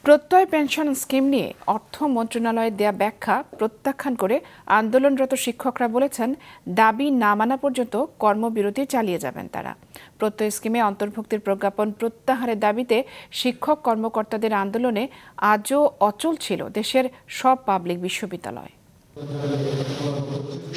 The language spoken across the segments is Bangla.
প্রত্যয় পেনশন স্কিম নিয়ে অর্থ মন্ত্রণালয়ের দেয়া ব্যাখ্যা প্রত্যাখ্যান করে আন্দোলনরত শিক্ষকরা বলেছেন, দাবি না মানা পর্যন্ত কর্মবিরতি চালিয়ে যাবেন তারা। প্রত্যয় স্কিমে অন্তর্ভুক্তির প্রজ্ঞাপন প্রত্যাহারের দাবিতে শিক্ষক কর্মকর্তাদের আন্দোলনে আজও অচল ছিল দেশের সব পাবলিক বিশ্ববিদ্যালয়।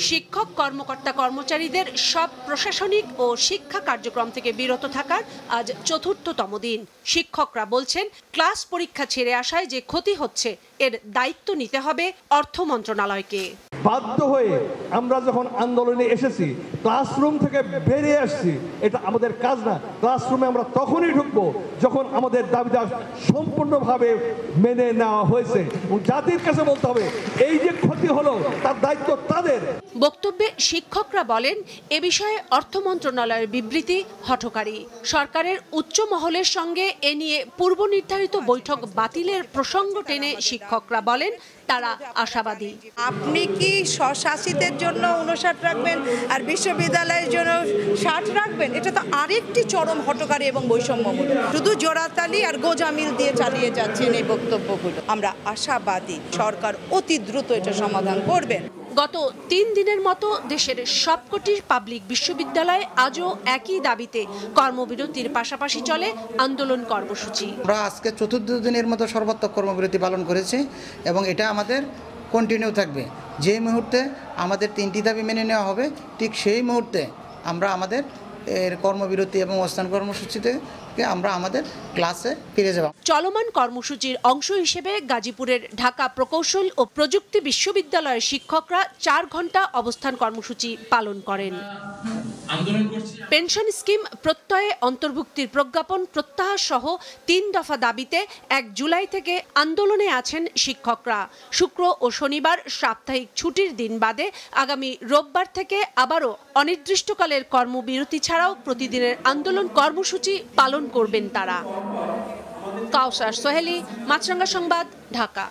শিক্ষক কর্মকর্তা কর্মচারীদের সব প্রশাসনিক ও শিক্ষা কার্যক্রম থেকে বিরত থাকার আজ চতুর্থতম দিন। শিক্ষকরা বলছেন, ক্লাস পরীক্ষা ছেড়ে আসায় যে ক্ষতি হচ্ছে এর দায়িত্ব নিতে হবে অর্থ মন্ত্রণালয়কে। বাধ্য হয়ে আমরা যখন আন্দোলনে এসেছি, ক্লাসরুম থেকে বেরিয়ে আসছি, এটা আমাদের কাজ না। ক্লাসরুমে আমরা তখনই ঢুকবো যখন আমাদের দাবিটা সম্পূর্ণভাবে মেনে নেওয়া হয়েছে। জাতির কাছে বলতে হবে, এই যে ক্ষতি হলো তার দায়িত্ব তাদের। বক্তব্যে শিক্ষকরা বলেন, এ বিষয়ে অর্থ মন্ত্রণালয়ের বিবৃতি হঠকারী। সরকারের উচ্চ মহলের সঙ্গে এ নিয়ে পূর্ব নির্ধারিত বৈঠক বাতিলের প্রসঙ্গ টেনে শিক্ষকরা বলেন, তারা আশাবাদী। আপনি কি স্বশাসিতের জন্য 59 রাখবেন আর বিশ্ববিদ্যালয়ের জন্য 60 রাখবেন? এটা তো আরেকটি চরম হঠকারী এবং বৈষম্যমূলক। শুধু জোড়াতালি আর গোজামিল দিয়ে চালিয়ে যাচ্ছেন এই বক্তব্যগুলো। আমরা আশাবাদী সরকার অতি দ্রুত এটা সমাধান করবেন। গত 3 দিনের মতো দেশের সবকটি পাবলিক বিশ্ববিদ্যালয়ে আজও একই দাবিতে কর্মবিরতির পাশাপাশি চলে আন্দোলন কর্মসূচি। আমরা আজকে চতুর্থ দিনের মতো সর্বাত্মক কর্মবিরতি পালন করেছি এবং এটা আমাদের কন্টিনিউ থাকবে। যে মুহূর্তে আমাদের 3টি দাবি মেনে নেওয়া হবে, ঠিক সেই মুহূর্তে আমরা আমাদের কর্মবিরতি এবং অবস্থান কর্মসূচিতে আমরা আমাদের ক্লাসে ফিরে যাব। চলমান কর্মসূচির অংশ হিসেবে গাজীপুরের ঢাকা প্রকৌশল ও প্রযুক্তি বিশ্ববিদ্যালয়ের শিক্ষকরা 4 ঘন্টা অবস্থান কর্মসূচি পালন করেন। পেনশন স্কিম প্রত্যয়ে অন্তর্ভুক্তির প্রজ্ঞাপন প্রত্যাহার সহ 3 দফা দাবিতে 1 জুলাই থেকে আন্দোলনে আছেন শিক্ষকরা। শুক্র ও শনিবার সাপ্তাহিক ছুটির দিন বাদে আগামী রোববার থেকে আবারও অনির্দিষ্টকালের কর্মবিরতি ছাড়াও প্রতিদিনের আন্দোলন কর্মসূচি পালন করবেন তারা। কাউসার সোহেলি, মাছরাঙ্গা সংবাদ, ঢাকা।